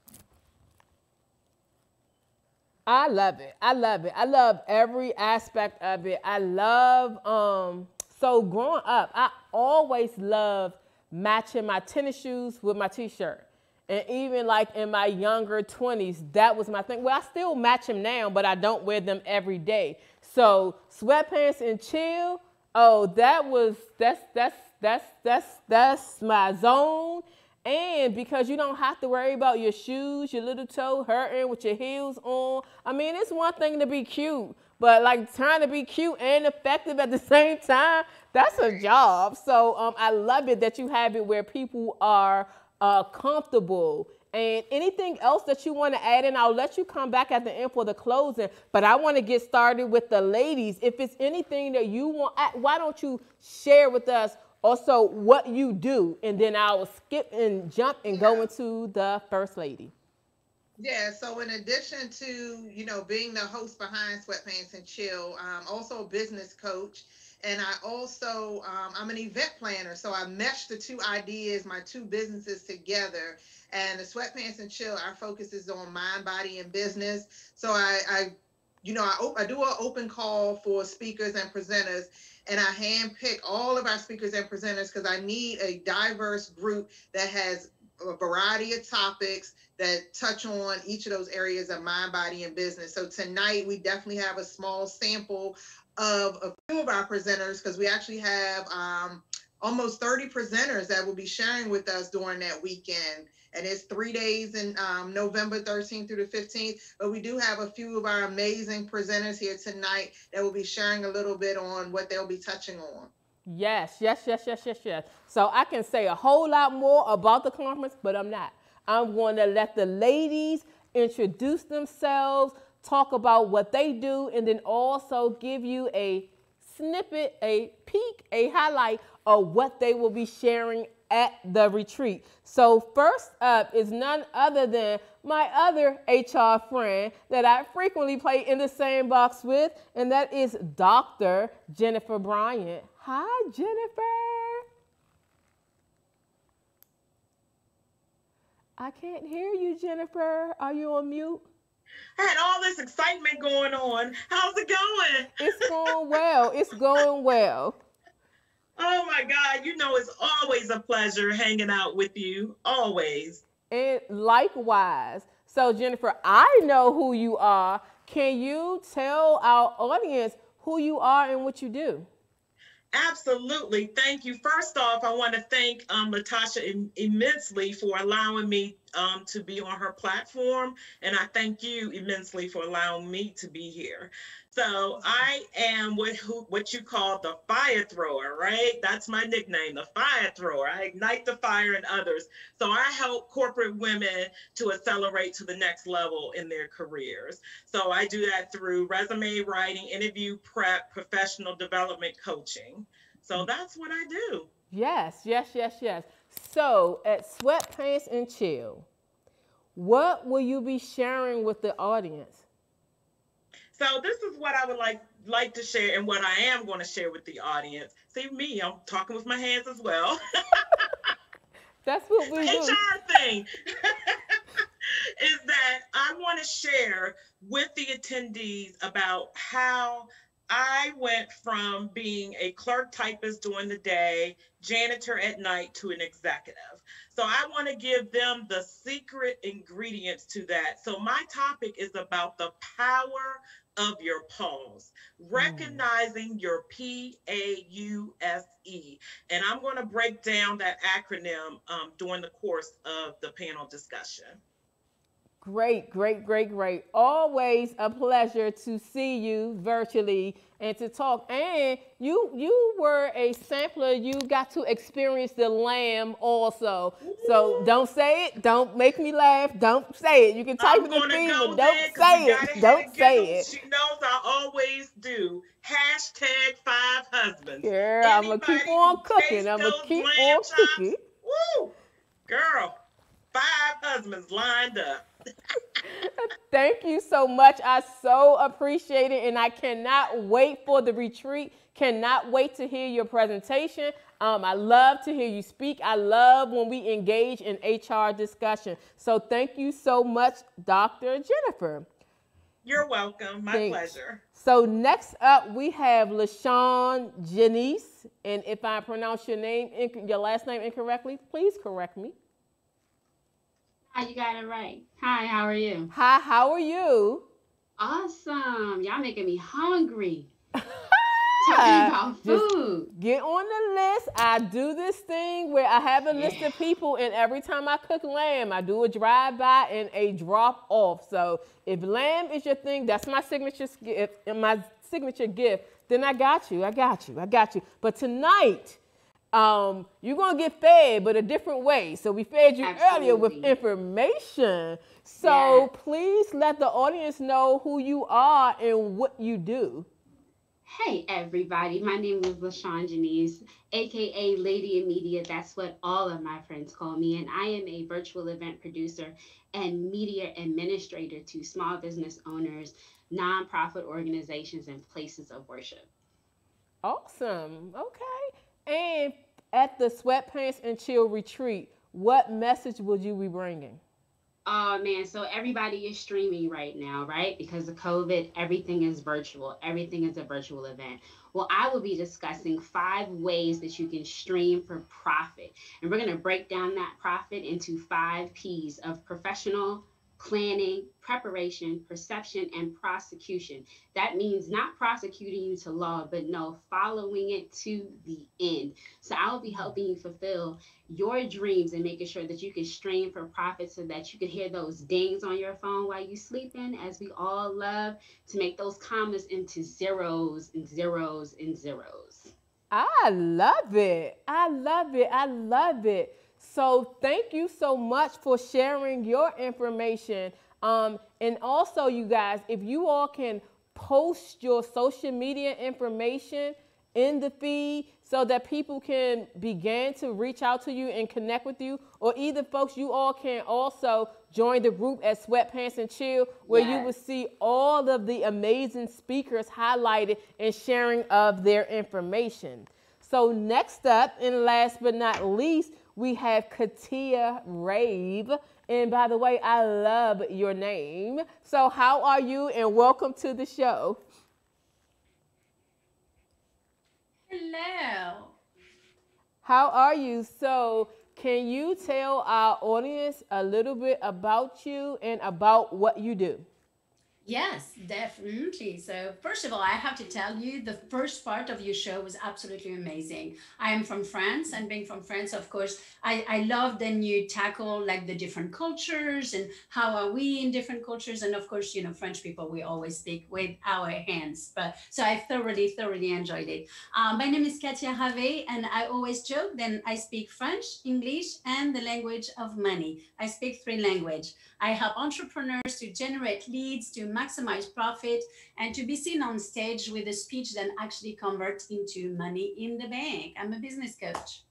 I love it. I love every aspect of it. I love, so growing up, I always loved matching my tennis shoes with my t-shirt. And even like in my younger 20s, that was my thing. Well, I still match them now, but I don't wear them every day. So Sweatpants and Chill, that's my zone. And because you don't have to worry about your shoes, your little toe hurting with your heels on. I mean, it's one thing to be cute, but like trying to be cute and effective at the same time, that's a job. So I love it that you have it where people are comfortable. And anything else that you want to add in, I'll let you come back at the end for the closing. But I want to get started with the ladies. If it's anything that you want, why don't you share with us also what you do? And then I'll skip and jump and go into the first lady. Yeah, so in addition to, being the host behind Sweatpants and Chill, I'm also a business coach. And I also, I'm an event planner. So I meshed the two ideas, my two businesses together. And the Sweatpants and Chill, our focus is on mind, body, and business. So I do an open call for speakers and presenters. And I handpick all of our speakers and presenters because I need a diverse group that has a variety of topics that touch on each of those areas of mind, body, and business. So tonight we definitely have a small sample of a few of our presenters, because we actually have almost 30 presenters that will be sharing with us during that weekend. And it's 3 days in November 13th through the 15th. But we do have a few of our amazing presenters here tonight that will be sharing a little bit on what they'll be touching on. Yes. So I can say a whole lot more about the conference, but I'm not. I'm going to let the ladies introduce themselves, talk about what they do, and then also give you a snippet, a peek, a highlight of what they will be sharing at the retreat. So first up is none other than my other HR friend that I frequently play in the same box with, and that is Dr. Jennifer Bryant. Hi, Jennifer. I can't hear you, Jennifer. Are you on mute? I had all this excitement going on. How's it going? It's going well. It's going well. Oh my God, you know it's always a pleasure hanging out with you, always. And likewise. So Jennifer, I know who you are. Can you tell our audience who you are and what you do? Absolutely. Thank you. First off, I want to thank Latasha immensely for allowing me to be on her platform. And I thank you immensely for allowing me to be here. So I am what you call the fire thrower, right? That's my nickname, the fire thrower. I ignite the fire in others. So I help corporate women to accelerate to the next level in their careers. So I do that through resume writing, interview prep, professional development coaching. So that's what I do. Yes. So at Sweatpants and Chill, what will you be sharing with the audience? So this is what I would like to share, and what I am going to share with the audience. See me, I'm talking with my hands as well. That's what we do. HR thing is that I want to share with the attendees about how I went from being a clerk typist during the day, janitor at night, to an executive. So I want to give them the secret ingredients to that. So my topic is about the power of your pause, recognizing your PAUSE. And I'm going to break down that acronym during the course of the panel discussion. Great. Always a pleasure to see you virtually and to talk. And you were a sampler. You got to experience the lamb also. So don't say it. Don't make me laugh. Don't say it. You can type it in the feed, but don't say it. Don't say it. She knows I always do. #5 husbands. Girl, I'm going to keep on cooking. I'm going to keep on cooking. Woo! Girl, 5 husbands lined up. Thank you so much. I so appreciate it, and I cannot wait for the retreat. Cannot wait to hear your presentation. I love to hear you speak. I love when we engage in HR discussion. So thank you so much, Dr. Jennifer. You're welcome. My pleasure. So next up, we have LaShawn Janice, and if I pronounce your last name incorrectly, please correct me. Hi, you got it right. Hi, how are you? Hi, how are you? Awesome. Y'all making me hungry. Talking about food. Get on the list. I do this thing where I have a list of people, and every time I cook lamb, I do a drive-by and a drop-off. So if lamb is your thing, that's my signature gift, then I got you. But tonight, you're going to get fed, but a different way. So we fed you earlier with information. So please let the audience know who you are and what you do. Hey, everybody. My name is LaShawn Janice, a.k.a. Lady in Media. That's what all of my friends call me. And I am a virtual event producer and media administrator to small business owners, nonprofit organizations, and places of worship. Awesome. Okay. And at the Sweatpants and Chill retreat, what message would you be bringing? Oh man, so everybody is streaming right now, right? Because of COVID, everything is virtual. Everything is a virtual event. Well, I will be discussing 5 ways that you can stream for profit. And we're going to break down that profit into 5 P's of professional, planning, preparation, perception, and prosecution. That means not prosecuting you to law, but no, following it to the end. So I will be helping you fulfill your dreams and making sure that you can stream for profit so that you can hear those dings on your phone while you sleeping, as we all love to make those commas into zeros and zeros and zeros. I love it. I love it. I love it. So thank you so much for sharing your information. And also, you guys, if you all can post your social media information in the feed so that people can begin to reach out to you and connect with you, or either folks, you all can also join the group at Sweatpants and Chill, where you will see all of the amazing speakers highlighted and sharing of their information. So next up, and last but not least, we have Katia Rave. And by the way, I love your name. So how are you, and welcome to the show. Hello. How are you? So can you tell our audience a little bit about you and about what you do? Yes, definitely. So, first of all, I have to tell you the first part of your show was absolutely amazing. I am from France, and being from France, of course, I love then you tackle like the different cultures and how are we in different cultures. And of course, you know, French people, we always speak with our hands. But so I thoroughly enjoyed it. My name is Katia Rave, and I always joke, then I speak French, English, and the language of money. I speak 3 languages. I help entrepreneurs to generate leads, to maximize profit, and to be seen on stage with a speech that actually converts into money in the bank. I'm a business coach.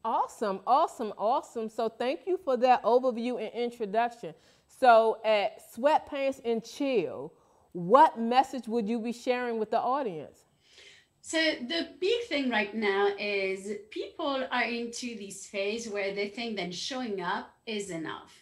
Awesome, awesome, awesome. So thank you for that overview and introduction. So at Sweatpants and Chill, what message would you be sharing with the audience? So the big thing right now is people are into this phase where they think that showing up is enough.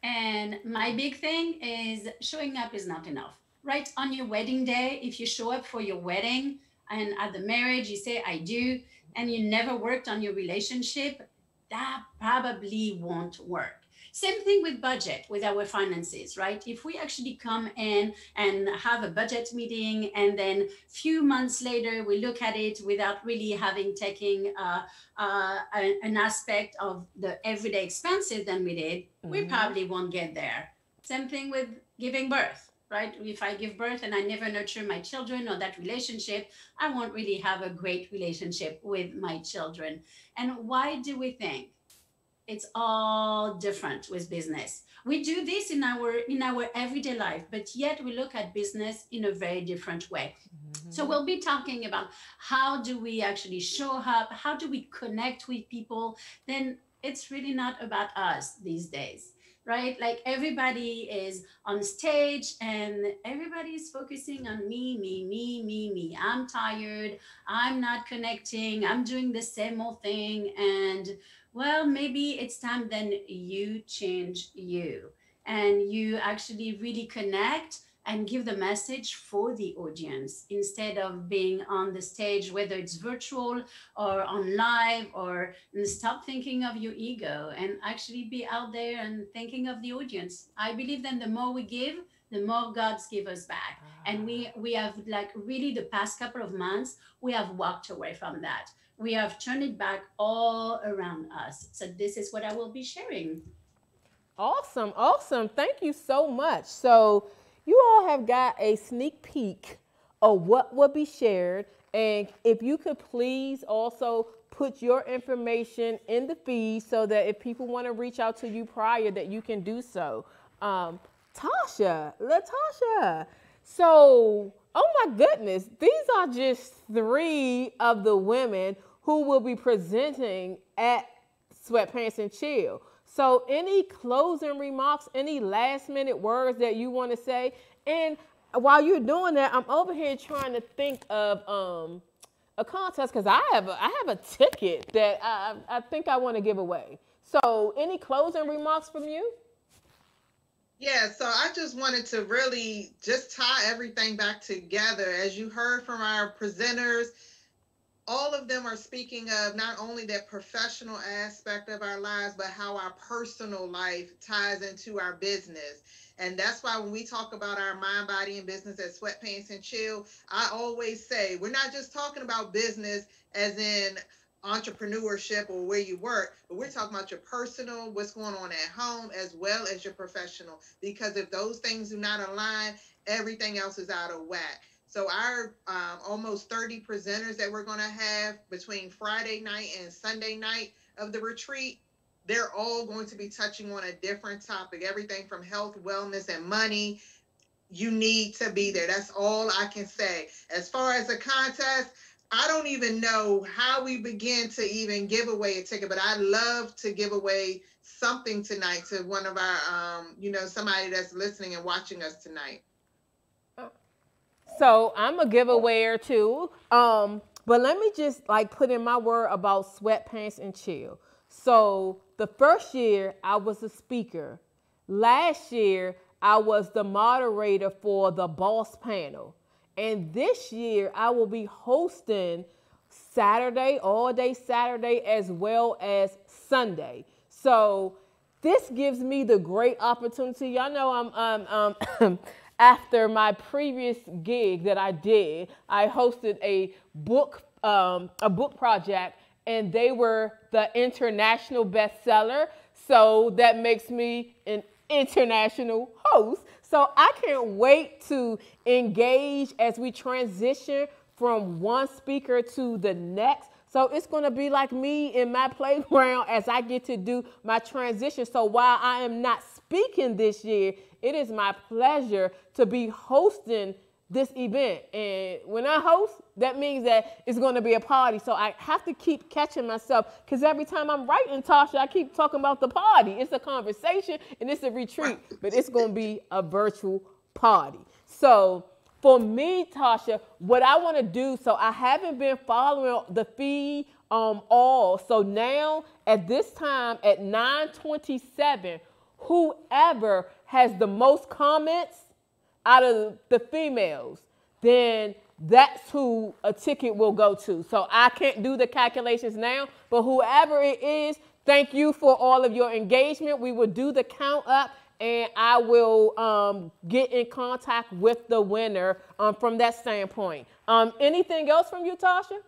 And my big thing is showing up is not enough, right? On your wedding day, if you show up for your wedding and at the marriage, you say, I do, and you never worked on your relationship, that probably won't work. Same thing with budget, with our finances, right? If we actually come in and have a budget meeting and then few months later we look at it without really having taken an aspect of the everyday expenses than we did, we probably won't get there. Same thing with giving birth, right? If I give birth and I never nurture my children or that relationship, I won't really have a great relationship with my children. And why do we think it's all different with business? We do this in our everyday life, but yet we look at business in a very different way. So we'll be talking about how do we actually show up, how do we connect with people. Then it's really not about us these days, right? Like everybody is on stage and everybody is focusing on me. I'm tired, I'm not connecting, I'm doing the same old thing. And well, maybe it's time then you change you and you actually really connect and give the message for the audience instead of being on the stage, whether it's virtual or on live, or stop thinking of your ego and actually be out there and thinking of the audience. I believe then the more we give, the more God's give us back. And we have like really the past couple of months, we have walked away from that. We have turned it back all around us. So this is what I will be sharing. Awesome, awesome. Thank you so much. So you all have got a sneak peek of what will be shared. And if you could please also put your information in the feed so that if people want to reach out to you prior, that you can do so. Latasha. So, oh my goodness, these are just 3 of the women who will be presenting at Sweatpants and Chill. So any closing remarks, any last minute words that you want to say? And while you're doing that, I'm over here trying to think of a contest because I have a ticket that I think I want to give away. So any closing remarks from you? Yeah, so I just wanted to really just tie everything back together. As you heard from our presenters, all of them are speaking of not only that professional aspect of our lives, but how our personal life ties into our business. And that's why when we talk about our mind, body, and business at Sweatpants and Chill, I always say we're not just talking about business as in entrepreneurship or where you work, but we're talking about your personal, what's going on at home, as well as your professional. Because if those things do not align, everything else is out of whack. So our almost 30 presenters that we're going to have between Friday night and Sunday night of the retreat, they're all going to be touching on a different topic, everything from health, wellness, and money. You need to be there. That's all I can say. As far as the contest, I don't even know how we begin to even give away a ticket, but I'd love to give away something tonight to one of our, somebody that's listening and watching us tonight. So I'm a giveaway or two. But let me just put in my word about Sweatpants and Chill. So the first year I was a speaker. Last year I was the moderator for the boss panel. And this year I will be hosting Saturday, all day Saturday, as well as Sunday. So this gives me the great opportunity. Y'all know I'm after my previous gig that I did, I hosted a book project, and they were the international bestseller. So that makes me an international host. So I can't wait to engage as we transition from one speaker to the next. So it's going to be like me in my playground as I get to do my transition. So while I am not speaking this year, it is my pleasure to be hosting this event. And when I host, that means that it's going to be a party. So I have to keep catching myself, because every time I'm writing, Tasha, I keep talking about the party. It's a conversation and it's a retreat, but it's going to be a virtual party. So for me, Tasha, what I want to do, so I haven't been following the feed all. So now at this time at 9:27, whoever has the most comments out of the females, then that's who a ticket will go to. So I can't do the calculations now, but whoever it is, thank you for all of your engagement. We will do the count up, and I will get in contact with the winner from that standpoint. Anything else from you, Tasha?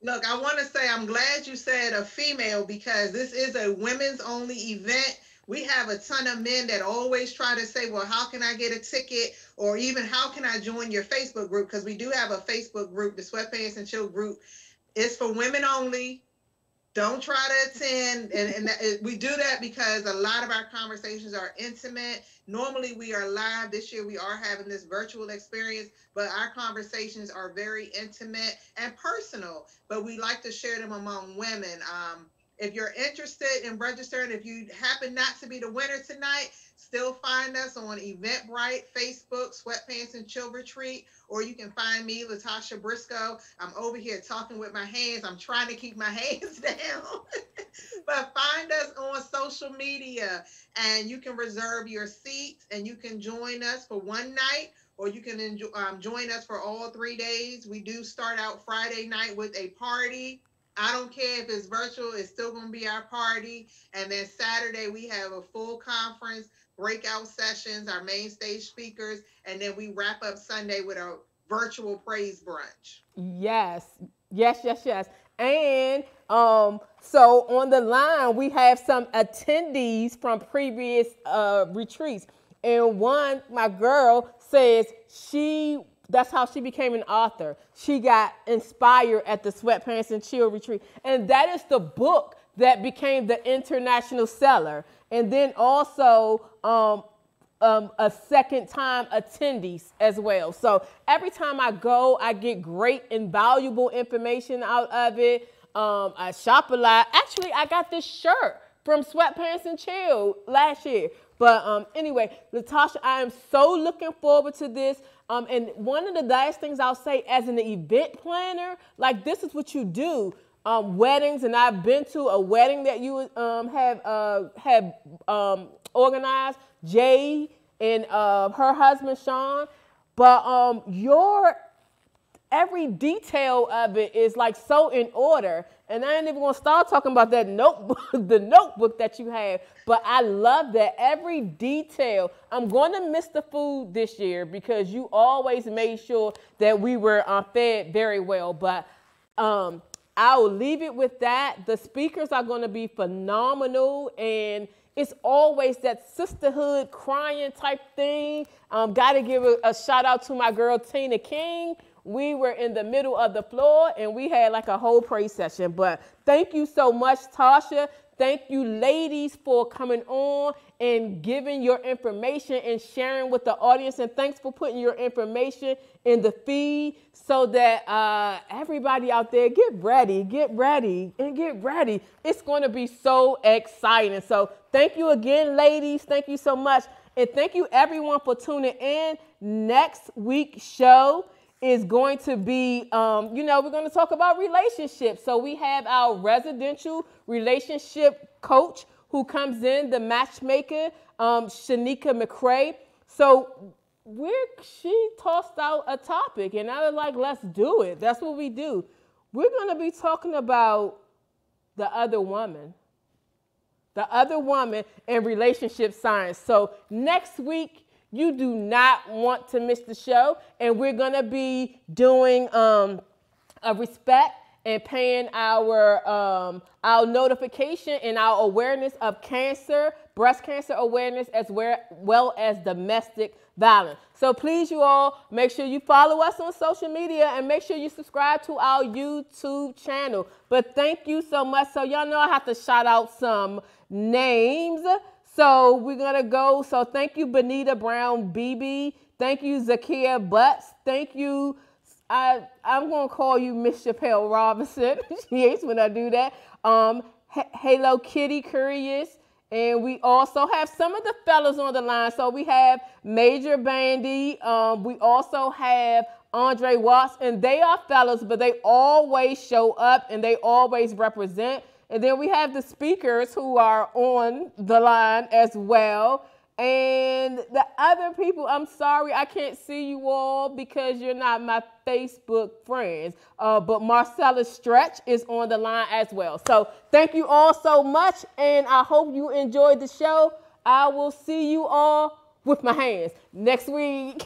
Look, I want to say I'm glad you said a female, because this is a women's only event. We have a ton of men that always try to say, well, how can I get a ticket? Or even how can I join your Facebook group? Because we do have a Facebook group, the Sweatpants and Chill group. It's for women only. Don't try to attend. And we do that because a lot of our conversations are intimate. Normally we are live. This year we are having this virtual experience, but our conversations are very intimate and personal, but we like to share them among women. If you're interested in registering, if you happen not to be the winner tonight, still find us on Eventbrite, Facebook, Sweatpants and Chill Retreat, or you can find me, Latasha Briscoe. I'm over here talking with my hands. I'm trying to keep my hands down. But find us on social media, and you can reserve your seats, and you can join us for one night, or you can join us for all 3 days. We do start out Friday night with a party. I don't care if it's virtual, it's still going to be our party. And then Saturday, we have a full conference, breakout sessions, our main stage speakers, and then we wrap up Sunday with a virtual praise brunch. Yes. And so on the line, we have some attendees from previous retreats. And one, my girl, says that's how she became an author. She got inspired at the Sweatpants and Chill retreat. And that is the book that became the international seller. And then also a second time attendees as well. So every time I go, I get great and valuable information out of it. I shop a lot. Actually, I got this shirt from Sweatpants and Chill last year. But anyway, Latasha, I am so looking forward to this. And one of the last things I'll say as an event planner, like this is what you do. Weddings, and I've been to a wedding that you have organized, Jay and her husband, Sean. But every detail of it is like so in order. And I ain't even gonna start talking about that notebook, the notebook that you have. But I love that every detail. I'm gonna miss the food this year because you always made sure that we were fed very well. But I'll leave it with that. The speakers are gonna be phenomenal, and it's always that sisterhood crying type thing. Gotta give a shout out to my girl Tina King. We were in the middle of the floor and we had like a whole praise session. But thank you so much, Tasha. Thank you, ladies, for coming on and giving your information and sharing with the audience. And thanks for putting your information in the feed so that everybody out there get ready. It's going to be so exciting. So thank you again, ladies. Thank you so much. And thank you, everyone, for tuning in. Next week's show is going to be, we're going to talk about relationships. So we have our residential relationship coach who comes in, the matchmaker, Shanika McCrae. So she tossed out a topic, and I was like, let's do it. That's what we do. We're going to be talking about the other woman and relationship science. So next week, you do not want to miss the show, and we're going to be doing a respect and paying our notification and our awareness of cancer, breast cancer awareness, as well as domestic violence. So please, you all, make sure you follow us on social media and make sure you subscribe to our YouTube channel. But thank you so much. So y'all know I have to shout out some names. So we're going to go. So thank you, Benita Brown BB. Thank you, Zakia Butts. Thank you. I'm going to call you Miss Chappelle Robinson. She hates when I do that. Hello Kitty Curious. And we also have some of the fellas on the line. So we have Major Bandy. We also have Andre Watts. And they are fellas, but they always show up and they always represent. And then we have the speakers who are on the line as well. And the other people, I'm sorry, I can't see you all because you're not my Facebook friends. But Marcella Stretch is on the line as well. So thank you all so much. And I hope you enjoyed the show. I will see you all with my hands next week.